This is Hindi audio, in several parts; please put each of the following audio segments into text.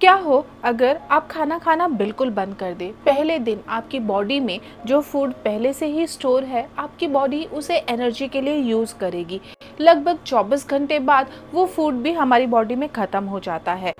क्या हो अगर आप खाना खाना बिल्कुल बंद कर दें। पहले दिन आपकी बॉडी में जो फूड पहले से ही स्टोर है, आपकी बॉडी उसे एनर्जी के लिए यूज़ करेगी। लगभग 24 घंटे बाद वो फूड भी हमारी बॉडी में ख़त्म हो जाता है।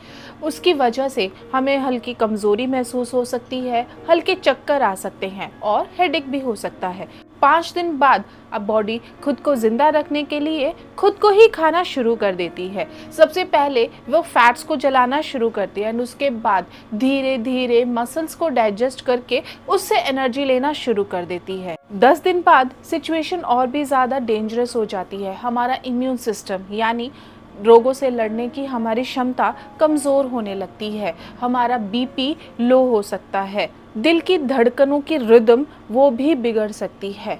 उसकी वजह से हमें हल्की कमज़ोरी महसूस हो सकती है, हल्के चक्कर आ सकते हैं और हेडेक भी हो सकता है। 5 दिन बाद अब बॉडी खुद को जिंदा रखने के लिए खुद को ही खाना शुरू कर देती है। सबसे पहले वो फैट्स को जलाना शुरू करती है और उसके बाद धीरे धीरे मसल्स को डाइजेस्ट करके उससे एनर्जी लेना शुरू कर देती है। 10 दिन बाद सिचुएशन और भी ज़्यादा डेंजरस हो जाती है। हमारा इम्यून सिस्टम यानी रोगों से लड़ने की हमारी क्षमता कमज़ोर होने लगती है। हमारा बीपी लो हो सकता है, दिल की धड़कनों की रिदम वो भी बिगड़ सकती है।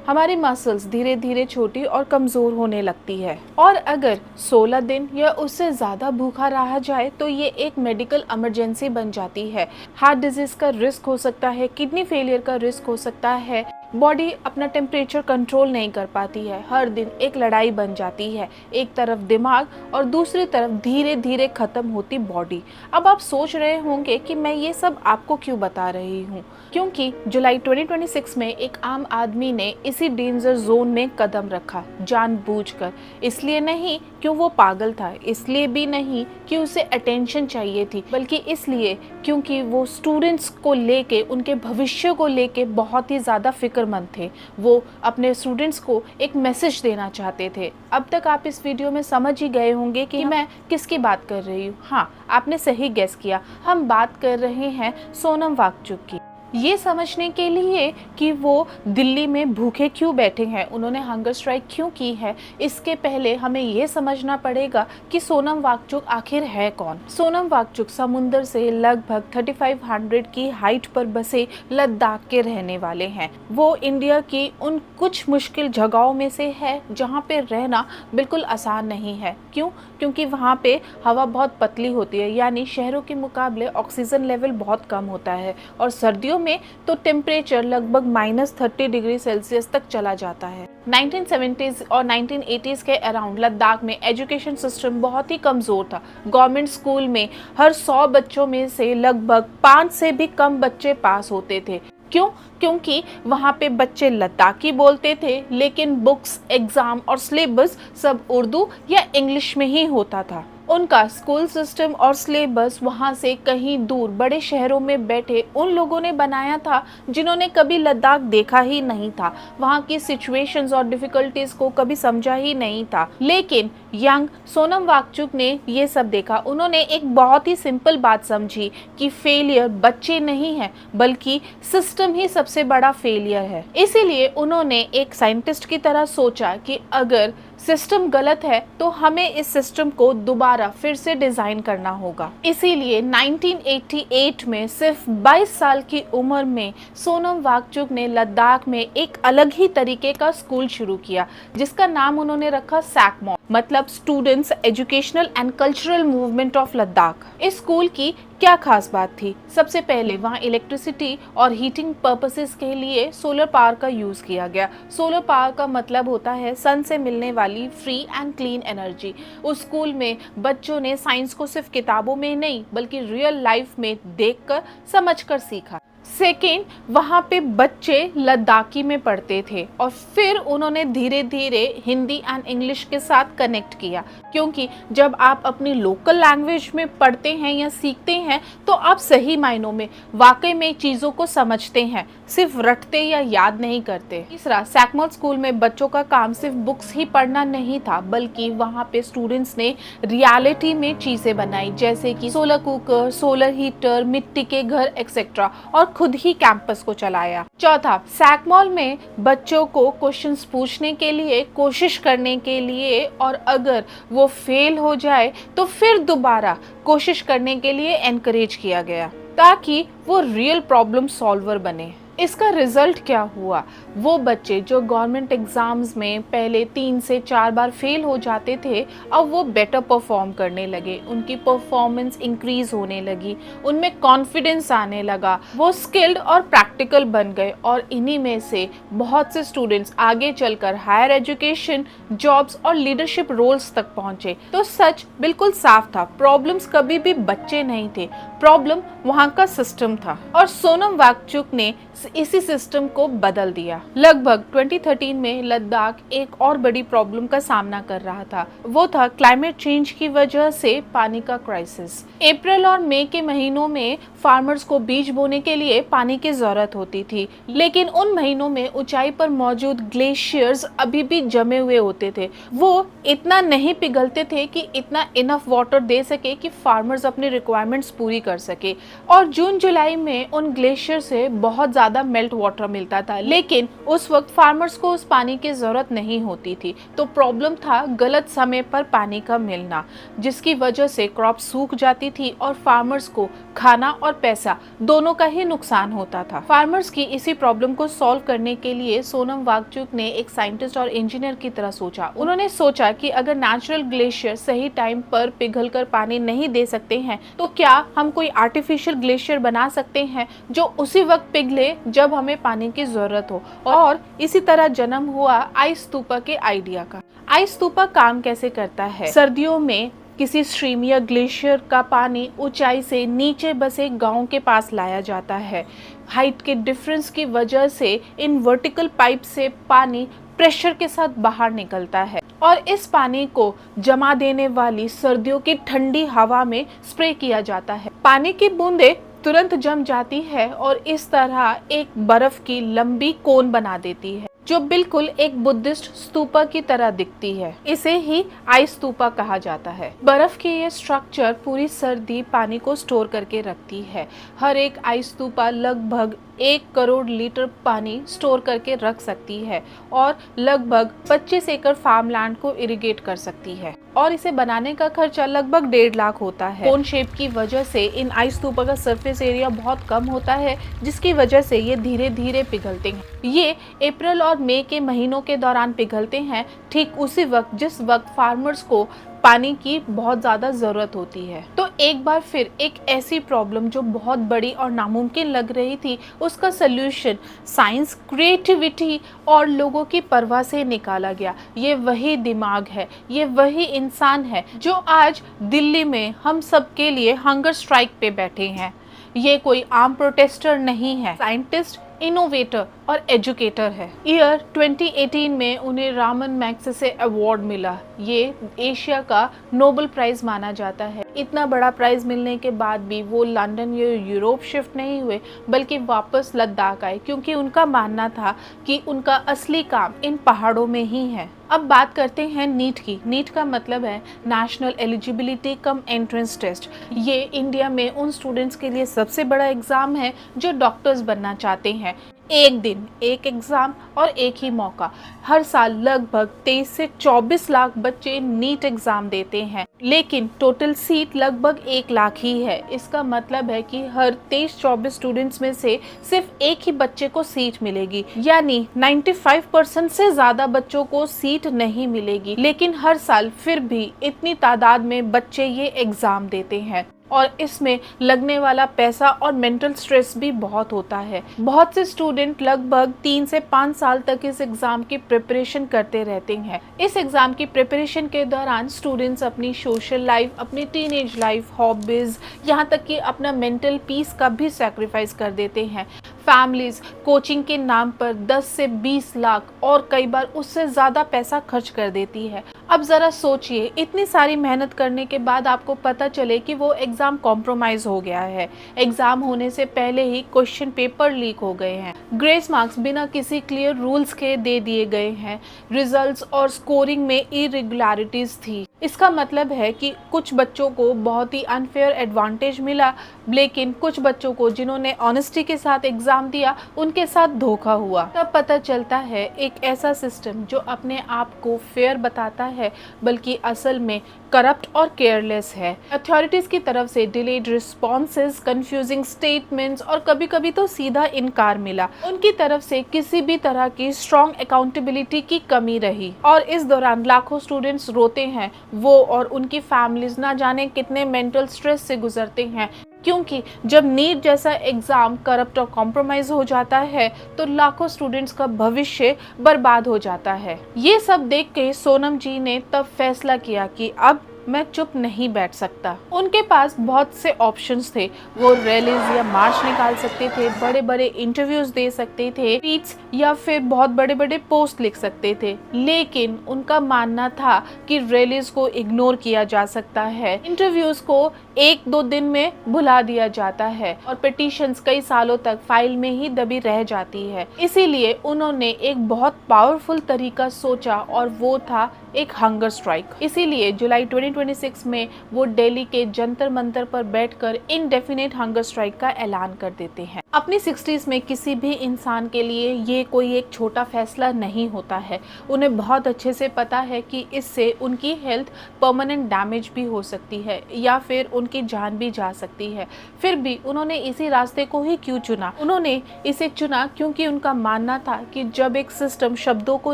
हमारी मसल्स धीरे धीरे छोटी और कमज़ोर होने लगती है। और अगर 16 दिन या उससे ज़्यादा भूखा रहा जाए तो ये एक मेडिकल इमरजेंसी बन जाती है। हार्ट डिजीज़ का रिस्क हो सकता है, किडनी फेलियर का रिस्क हो सकता है। बॉडी अपना टेम्परेचर कंट्रोल नहीं कर पाती है। हर दिन एक लड़ाई बन जाती है, एक तरफ दिमाग और दूसरी तरफ धीरे धीरे ख़त्म होती बॉडी। अब आप सोच रहे होंगे कि मैं ये सब आपको क्यों बता रही हूँ, क्योंकि जुलाई 2026 में एक आम आदमी ने इसी डेंजर जोन में कदम रखा जानबूझकर। इसलिए नहीं क्यों वो पागल था, इसलिए भी नहीं कि उसे अटेंशन चाहिए थी, बल्कि इसलिए क्योंकि वो स्टूडेंट्स को लेके, उनके भविष्य को लेके बहुत ही ज़्यादा फिक्रमंद थे। वो अपने स्टूडेंट्स को एक मैसेज देना चाहते थे। अब तक आप इस वीडियो में समझ ही गए होंगे कि मैं किसकी बात कर रही हूँ। हाँ, आपने सही गेस किया, हम बात कर रहे हैं सोनम वांगचुक की। ये समझने के लिए कि वो दिल्ली में भूखे क्यों बैठे हैं, उन्होंने हंगर स्ट्राइक क्यों की है, इसके पहले हमें ये समझना पड़ेगा कि सोनम वांगचुक आखिर है कौन। सोनम वांगचुक समुंदर से लगभग 3500 की हाइट पर बसे लद्दाख के रहने वाले हैं। वो इंडिया की उन कुछ मुश्किल जगहों में से है जहाँ पे रहना बिल्कुल आसान नहीं है। क्यों? क्योंकि वहाँ पे हवा बहुत पतली होती है, यानी शहरों के मुकाबले ऑक्सीजन लेवल बहुत कम होता है और सर्दियों में तो टेम्परेचर लगभग -30 डिग्री सेल्सियस तक चला जाता है। 1970s और 1980s के अराउंड लद्दाख में एजुकेशन सिस्टम बहुत ही कमज़ोर था। गवर्नमेंट स्कूल में हर 100 बच्चों में से लगभग 5 से भी कम बच्चे पास होते थे। क्यों? क्योंकि वहाँ पे बच्चे लद्दाखी बोलते थे, लेकिन बुक्स, एग्ज़ाम और सिलेबस सब उर्दू या इंग्लिश में ही होता था। उनका स्कूल सिस्टम और सिलेबस वहाँ से कहीं दूर बड़े शहरों में बैठे उन लोगों ने बनाया था जिन्होंने कभी लद्दाख देखा ही नहीं था, वहाँ की सिचुएशंस और डिफ़िकल्टीज़ को कभी समझा ही नहीं था। लेकिन यंग सोनम वांगचुक ने ये सब देखा। उन्होंने एक बहुत ही सिंपल बात समझी कि फेलियर बच्चे नहीं है, बल्कि सिस्टम ही सबसे बड़ा फेलियर है। इसीलिए उन्होंने एक साइंटिस्ट की तरह सोचा कि अगर सिस्टम गलत है तो हमें इस सिस्टम को दोबारा फिर से डिज़ाइन करना होगा। इसीलिए 1988 में सिर्फ 22 साल की उम्र में सोनम वांगचुक ने लद्दाख में एक अलग ही तरीके का स्कूल शुरू किया, जिसका नाम उन्होंने रखा सैकमॉल, मतलब students educational and cultural movement of Ladakh. इस स्कूल की क्या खास बात थी? सबसे पहले वहाँ इलेक्ट्रिसिटी और हीटिंग पर्पसेस के लिए सोलर पावर का यूज़ किया गया। सोलर पावर का मतलब होता है सन से मिलने वाली फ्री एंड क्लीन एनर्जी। उस स्कूल में बच्चों ने साइंस को सिर्फ किताबों में नहीं बल्कि रियल लाइफ में देखकर, समझकर सीखा। सेकेंड, वहाँ पे बच्चे लद्दाखी में पढ़ते थे और फिर उन्होंने धीरे धीरे हिंदी एंड इंग्लिश के साथ कनेक्ट किया, क्योंकि जब आप अपनी लोकल लैंग्वेज में पढ़ते हैं या सीखते हैं तो आप सही मायनों में वाकई में चीज़ों को समझते हैं, सिर्फ रटते या याद नहीं करते। तीसरा, सैकमॉल स्कूल में बच्चों का काम सिर्फ बुक्स ही पढ़ना नहीं था, बल्कि वहाँ पे स्टूडेंट्स ने रियलिटी में चीज़ें बनाई, जैसे कि सोलर कुकर, सोलर हीटर, मिट्टी के घर एक्सेट्रा, और खुद ही कैंपस को चलाया। चौथा, सैकमॉल में बच्चों को क्वेश्चंस पूछने के लिए, कोशिश करने के लिए, और अगर वो फेल हो जाए तो फिर दोबारा कोशिश करने के लिए एनकरेज किया गया, ताकि वो रियल प्रॉब्लम सॉल्वर बने। इसका रिजल्ट क्या हुआ? वो बच्चे जो गवर्नमेंट एग्जाम्स में पहले 3 से 4 बार फेल हो जाते थे, अब वो बेटर परफॉर्म करने लगे, उनकी परफॉर्मेंस इंक्रीज होने लगी, उनमें कॉन्फिडेंस आने लगा, वो स्किल्ड और प्रैक्टिकल बन गए और इन्हीं में से बहुत से स्टूडेंट्स आगे चलकर हायर एजुकेशन, जॉब्स और लीडरशिप रोल्स तक पहुंचे। तो सच बिल्कुल साफ था, प्रॉब्लम्स कभी भी बच्चे नहीं थे, प्रॉब्लम वहाँ का सिस्टम था और सोनम वांगचुक ने इसी सिस्टम को बदल दिया। लगभग 2013 में लद्दाख एक और बड़ी प्रॉब्लम का सामना कर रहा था, वो था क्लाइमेट चेंज की वजह से पानी का क्राइसिस। अप्रैल और मई के महीनों में फार्मर्स को बीज बोने के लिए पानी की जरूरत होती थी, लेकिन उन महीनों में ऊंचाई पर मौजूद ग्लेशियर्स अभी भी जमे हुए होते थे, वो इतना नहीं पिघलते थे कि इतना इनफ वाटर दे सके कि फार्मर्स अपनी रिक्वायरमेंट्स पूरी कर सके। और जून जुलाई में उन ग्लेशियर से बहुत ज्यादा मेल्ट वाटर मिलता था, लेकिन उस वक्त फार्मर्स को उस पानी की जरूरत नहीं होती थी। तो प्रॉब्लम था गलत समय पर पानी का मिलना, जिसकी वजह से क्रॉप सूख जाती थी और फार्मर्स को खाना और पैसा दोनों का ही नुकसान होता था। फार्मर्स की इसी प्रॉब्लम को सॉल्व करने के लिए सोनम वांगचुक ने एक साइंटिस्ट और इंजीनियर की तरह सोचा। उन्होंने सोचा कि अगर नेचुरल ग्लेशियर सही टाइम पर पिघलकर पानी नहीं दे सकते हैं, तो क्या हम कोई आर्टिफिशियल ग्लेशियर बना सकते हैं जो उसी वक्त पिघले जब हमें पानी की जरूरत हो। और इसी तरह जन्म हुआ आइस स्तूपा के आइडिया का। आइस स्तूपा काम कैसे करता है? सर्दियों में किसी स्ट्रीम या ग्लेशियर का पानी ऊंचाई से नीचे बसे गांव के पास लाया जाता है। हाइट के डिफरेंस की वजह से इन वर्टिकल पाइप से पानी प्रेशर के साथ बाहर निकलता है और इस पानी को जमा देने वाली सर्दियों की ठंडी हवा में स्प्रे किया जाता है। पानी की बूंदें तुरंत जम जाती है और इस तरह एक बर्फ की लंबी कोन बना देती है, जो बिल्कुल एक बुद्धिस्ट स्तूपा की तरह दिखती है। इसे ही आइस स्तूपा कहा जाता है। बर्फ की ये स्ट्रक्चर पूरी सर्दी पानी को स्टोर करके रखती है। हर एक आइस स्तूपा लगभग 1 करोड़ लीटर पानी स्टोर करके रख सकती है और लगभग 25 एकड़ फार्मलैंड को इरिगेट कर सकती है। और इसे बनाने का खर्चा लगभग 1.5 लाख होता है। कोन शेप की वजह से इन आइस स्तूपा का सरफेस एरिया बहुत कम होता है, जिसकी वजह से ये धीरे धीरे पिघलते हैं। ये अप्रैल और मई के महीनों के दौरान पिघलते हैं, ठीक उसी वक्त जिस वक्त फार्मर्स को पानी की बहुत ज़्यादा ज़रूरत होती है। तो एक बार फिर एक ऐसी प्रॉब्लम जो बहुत बड़ी और नामुमकिन लग रही थी, उसका सल्यूशन साइंस, क्रिएटिविटी और लोगों की परवाह से निकाला गया। ये वही दिमाग है, ये वही इंसान है जो आज दिल्ली में हम सब के लिए हंगर स्ट्राइक पे बैठे हैं। ये कोई आम प्रोटेस्टर नहीं है, साइंटिस्ट, इनोवेटर और एजुकेटर है। ईयर 2018 में उन्हें रामन मैग्सेसे अवार्ड मिला। ये एशिया का नोबेल प्राइज माना जाता है। इतना बड़ा प्राइज मिलने के बाद भी वो लंदन या यूरोप शिफ्ट नहीं हुए, बल्कि वापस लद्दाख आए, क्योंकि उनका मानना था कि उनका असली काम इन पहाड़ों में ही है। अब बात करते हैं नीट की। नीट का मतलब है national eligibility cum entrance test. ये इंडिया में उन स्टूडेंट्स के लिए सबसे बड़ा एग्जाम है जो डॉक्टर्स बनना चाहते हैं। एक दिन, एक एग्जाम और एक ही मौका। हर साल लगभग 23 से 24 लाख बच्चे नीट एग्जाम देते हैं, लेकिन टोटल सीट लगभग 1 लाख ही है। इसका मतलब है कि हर 23-24 स्टूडेंट्स में से सिर्फ एक ही बच्चे को सीट मिलेगी, यानी 95% से ज्यादा बच्चों को सीट नहीं मिलेगी। लेकिन हर साल फिर भी इतनी तादाद में बच्चे ये एग्जाम देते हैं और इसमें लगने वाला पैसा और मेंटल स्ट्रेस भी बहुत होता है। बहुत से स्टूडेंट लगभग 3 से 5 साल तक इस एग्जाम की प्रिपरेशन करते रहते हैं। इस एग्जाम की प्रिपरेशन के दौरान स्टूडेंट्स अपनी सोशल लाइफ, अपनी टीनेज लाइफ, हॉबीज, यहाँ तक कि अपना मेंटल पीस का भी सैक्रिफाइस कर देते हैं। फैमिलीज कोचिंग के नाम पर 10 से 20 लाख और कई बार उससे ज़्यादा पैसा खर्च कर देती है। अब ज़रा सोचिए, इतनी सारी मेहनत करने के बाद आपको पता चले कि वो एग्ज़ाम कॉम्प्रोमाइज़ हो गया है। एग्ज़ाम होने से पहले ही क्वेश्चन पेपर लीक हो गए हैं, ग्रेस मार्क्स बिना किसी क्लियर रूल्स के दे दिए गए हैं, रिजल्ट्स और स्कोरिंग में इरेगुलरिटीज़ थी। इसका मतलब है कि कुछ बच्चों को बहुत ही अनफेयर एडवांटेज मिला, लेकिन कुछ बच्चों को जिन्होंने ऑनेस्टी के साथ एग्जाम दिया, उनके साथ धोखा हुआ। तब पता चलता है एक ऐसा सिस्टम जो अपने आप को फेयर बताता है, बल्कि असल में करप्ट और केयरलेस है। अथॉरिटीज की तरफ से डिलेड रिस्पॉन्सेज, कंफ्यूजिंग स्टेटमेंट्स और कभी कभी तो सीधा इनकार मिला। उनकी तरफ से किसी भी तरह की स्ट्रॉन्ग अकाउंटेबिलिटी की कमी रही और इस दौरान लाखों स्टूडेंट्स रोते हैं। वो और उनकी फैमिलीज ना जाने कितने मेंटल स्ट्रेस से गुजरते हैं, क्योंकि जब नीट जैसा एग्जाम करप्ट और कॉम्प्रोमाइज हो जाता है तो लाखों स्टूडेंट्स का भविष्य बर्बाद हो जाता है। ये सब देख के सोनम जी ने तब फैसला किया कि अब मैं चुप नहीं बैठ सकता। उनके पास बहुत से ऑप्शंस थे। वो रैलीज या मार्च निकाल सकते थे, बड़े बड़े इंटरव्यूज दे सकते थे, ट्वीट्स या फिर बहुत बड़े बड़े पोस्ट लिख सकते थे, लेकिन उनका मानना था कि रैलीज को इग्नोर किया जा सकता है, इंटरव्यूज को 1-2 दिन में भुला दिया जाता है और पिटीशंस कई सालों तक फाइल में ही दबी रह जाती है। इसीलिए उन्होंने एक बहुत पावरफुल तरीका सोचा और वो था एक हंगर स्ट्राइक। इसीलिए जुलाई 2026 में वो दिल्ली के जंतर मंतर पर बैठकर इनडेफिनेट हंगर स्ट्राइक का ऐलान कर देते हैं। अपनी 60s में किसी भी इंसान के लिए ये कोई एक छोटा फैसला नहीं होता है। उन्हें बहुत अच्छे से पता है कि इससे उनकी हेल्थ परमानेंट डैमेज भी हो सकती है या फिर उनकी जान भी जा सकती है। फिर भी उन्होंने इसी रास्ते को ही क्यों चुना? उन्होंने इसे चुना क्योंकि उनका मानना था कि जब एक सिस्टम शब्दों को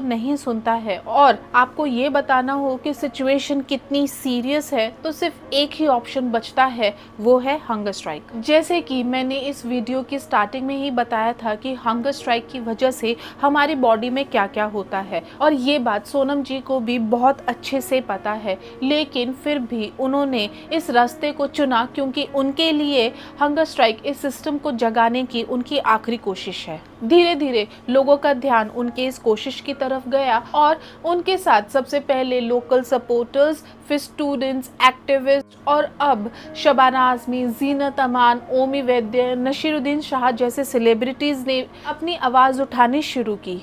नहीं सुनता है और आपको ये बताना हो कि सिचुएशन कितनी सीरियस है तो सिर्फ एक ही ऑप्शन बचता है, वो है हंगर स्ट्राइक। जैसे कि मैंने इस वीडियो की स्टार्टिंग में ही बताया था कि हंगर स्ट्राइक की वजह से हमारी बॉडी में क्या क्या होता है और ये बात सोनम जी को भी बहुत अच्छे से पता है, लेकिन फिर भी उन्होंने इस रास्ते को चुना क्योंकि उनके लिए हंगर स्ट्राइक इस सिस्टम को जगाने की उनकी आखिरी कोशिश है। धीरे धीरे लोगों का ध्यान उनके इस कोशिश की तरफ गया और उनके साथ सबसे पहले लोकल सपोर्टर्स, फिर स्टूडेंट्स, एक्टिविस्ट और अब शबाना आजमी, जीनत अमान, ओमी वैद्य, नशीरुद्दीन शाह जैसे सेलिब्रिटीज ने अपनी आवाज़ उठानी शुरू की।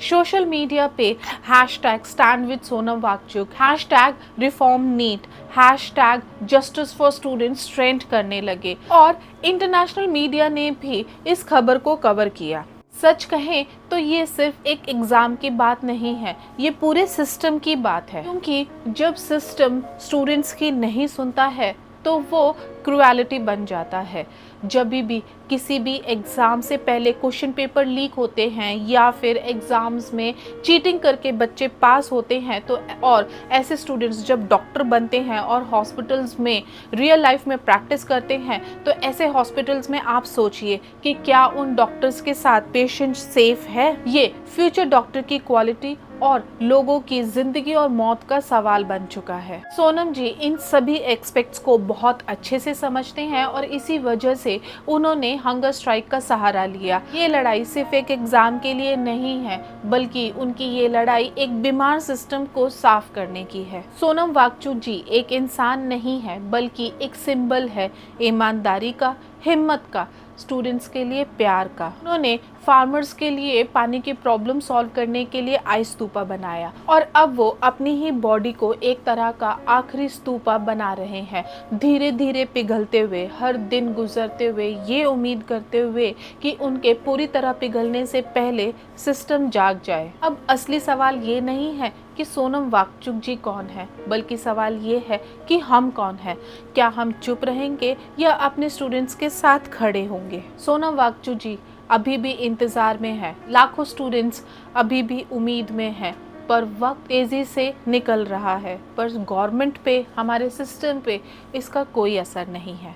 सोशल मीडिया पे hashtag stand with Sonam Wangchuk, hashtag reform NEET, hashtag justice for students trend करने लगे और इंटरनेशनल मीडिया ने भी इस खबर को कवर किया। सच कहें तो ये सिर्फ एक एग्ज़ाम की बात नहीं है, ये पूरे सिस्टम की बात है, क्योंकि जब सिस्टम स्टूडेंट्स की नहीं सुनता है तो वो क्रुएलिटी बन जाता है। जब भी किसी भी एग्ज़ाम से पहले क्वेश्चन पेपर लीक होते हैं या फिर एग्ज़ाम्स में चीटिंग करके बच्चे पास होते हैं तो और ऐसे स्टूडेंट्स जब डॉक्टर बनते हैं और हॉस्पिटल्स में रियल लाइफ में प्रैक्टिस करते हैं तो ऐसे हॉस्पिटल्स में आप सोचिए कि क्या उन डॉक्टर्स के साथ पेशेंट सेफ है? ये फ्यूचर डॉक्टर की क्वालिटी और लोगों की जिंदगी और मौत का सवाल बन चुका है। सोनम जी इन सभी एस्पेक्ट्स को बहुत अच्छे से समझते हैं और इसी वजह से उन्होंने हंगर स्ट्राइक का सहारा लिया। ये लड़ाई सिर्फ एक एग्जाम के लिए नहीं है, बल्कि उनकी ये लड़ाई एक बीमार सिस्टम को साफ करने की है। सोनम वांगचुक जी एक इंसान नहीं है, बल्कि एक सिंबल है ईमानदारी का, हिम्मत का, स्टूडेंट्स के लिए प्यार का। उन्होंने फार्मर्स के लिए पानी की प्रॉब्लम सॉल्व करने के लिए आइस स्तूपा बनाया और अब वो अपनी ही बॉडी को एक तरह का आखिरी स्तूपा बना रहे हैं, धीरे धीरे पिघलते हुए, हर दिन गुजरते हुए, ये उम्मीद करते हुए कि उनके पूरी तरह पिघलने से पहले सिस्टम जाग जाए। अब असली सवाल ये नहीं है कि सोनम वांगचुक जी कौन है, बल्कि सवाल ये है कि हम कौन हैं। क्या हम चुप रहेंगे या अपने स्टूडेंट्स के साथ खड़े होंगे? सोनम वांगचुक जी अभी भी इंतज़ार में है, लाखों स्टूडेंट्स अभी भी उम्मीद में हैं, पर वक्त तेज़ी से निकल रहा है, पर गवर्नमेंट पे, हमारे सिस्टम पे इसका कोई असर नहीं है।